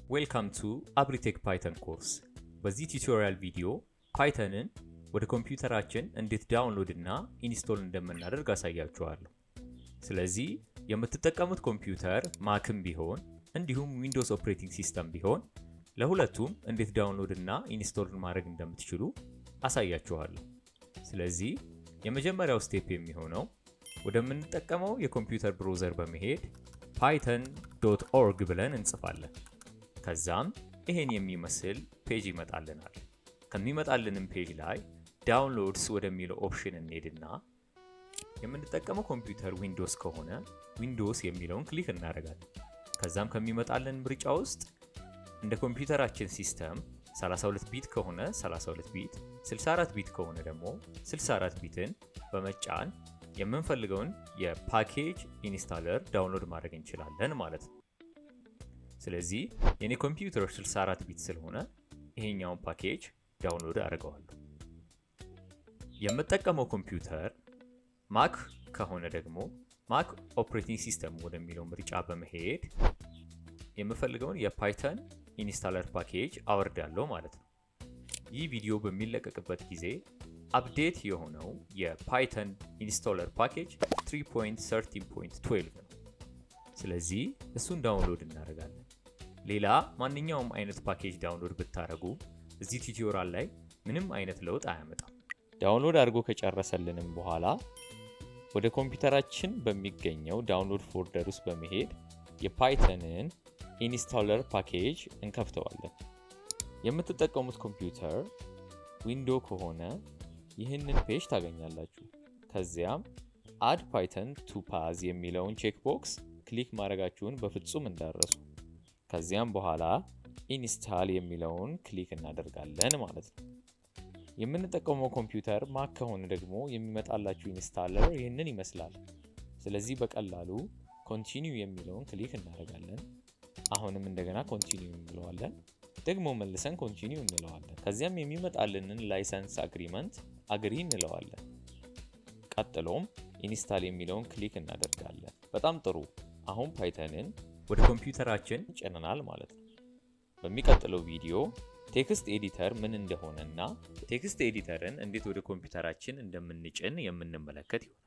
Welcome to AbriTech Python course. በዚህ ቱቶሪያል ቪዲዮ ፓይተንን ወደ ኮምፒውተራችን እንዴት ዳውንሎድ እና ኢንስቶል እንደምናደርግ አሳያችኋለሁ። ስለዚህ የምትጠቀሙት ኮምፒውተር ማክም ቢሆን እንዲሁም ዊንዶውስ ኦፕሬቲንግ ሲስተም ቢሆን ለሁለቱም እንዴት ዳውንሎድ እና ኢንስቶል ማድረግ እንደምትችሉ አሳያችኋለሁ። ስለዚህ የመጀመሪያው ስቴፕ የሚሆነው ወደምንጠቀመው የኮምፒውተር ብራውዘር በመሄድ python.org ብለን እንጽፋለን። ከዛም ይሄን የሚመስል ፔጅ ይመጣልናል። ከሚመጣልንም ፔጅ ላይ ዳውንሎድስ ወደሚለው ኦፕሽን እንሄድና የምንጠቀመው ኮምፒውተር ዊንዶውስ ከሆነ ዊንዶውስ የሚለውን ክሊክ እናደርጋለን። ከዛም ከሚመጣልን ምርጫ ውስጥ እንደ ኮምፒውተራችን ሲስተም 32 ቢት ከሆነ 32 ቢት፣ 64 ቢት ከሆነ ደግሞ 64 ቢትን በመጫን የምንፈልገውን የፓኬጅ ኢንስታለር ዳውንሎድ ማድረግ እንችላለን ማለት ነው። ስለዚህ የኔ ኮምፒውተር 64 ቢት ስለሆነ ይሄኛውን ፓኬጅ ዳውንሎድ አድርገዋለሁ። የምጠቀመው ኮምፒውተር ማክ ከሆነ ደግሞ ማክ ኦፕሬቲንግ ሲስተም ወደሚለው ምርጫ በመሄድ የምፈልገውን የፓይተን ኢንስታለር ፓኬጅ አወርዳለሁ ማለት ነው። ይህ ቪዲዮ በሚለቀቅበት ጊዜ አፕዴት የሆነው የፓይተን ኢንስቶለር ፓኬጅ 3.13.12 ነው። ስለዚህ እሱን ዳውንሎድ እናደርጋለን። ሌላ ማንኛውም አይነት ፓኬጅ ዳውንሎድ ብታደርጉ እዚህ ቱቶሪያል ላይ ምንም አይነት ለውጥ አያመጣም። ዳውንሎድ አድርጎ ከጨረሰልንም በኋላ ወደ ኮምፒውተራችን በሚገኘው ዳውንሎድ ፎልደር ውስጥ በመሄድ የፓይተንን ኢንስቶለር ፓኬጅ እንከፍተዋለን። የምትጠቀሙት ኮምፒውተር ዊንዶው ከሆነ ይህንን ፔጅ ታገኛላችሁ። ከዚያም አድ ፓይተን ቱ ፓዝ የሚለውን ቼክ ቦክስ ክሊክ ማድረጋችሁን በፍጹም እንዳትረሱ። ከዚያም በኋላ ኢንስታል የሚለውን ክሊክ እናደርጋለን ማለት ነው። የምንጠቀመው ኮምፒውተር ማክ ከሆነ ደግሞ የሚመጣላችሁ ኢንስታለር ይህንን ይመስላል። ስለዚህ በቀላሉ ኮንቲኒው የሚለውን ክሊክ እናደርጋለን። አሁንም እንደገና ኮንቲኒው እንለዋለን። ደግሞ መልሰን ኮንቲኒው እንለዋለን። ከዚያም የሚመጣልንን ላይሰንስ አግሪመንት አግሪ እንለዋለን። ቀጥሎም ኢንስታል የሚለውን ክሊክ እናደርጋለን። በጣም ጥሩ። አሁን ፓይተንን ወደ ኮምፒውተራችን ጭነናል ማለት ነው። በሚቀጥለው ቪዲዮ ቴክስት ኤዲተር ምን እንደሆነና ቴክስት ኤዲተርን እንዴት ወደ ኮምፒውተራችን እንደምንጭን የምንመለከት ይሆናል።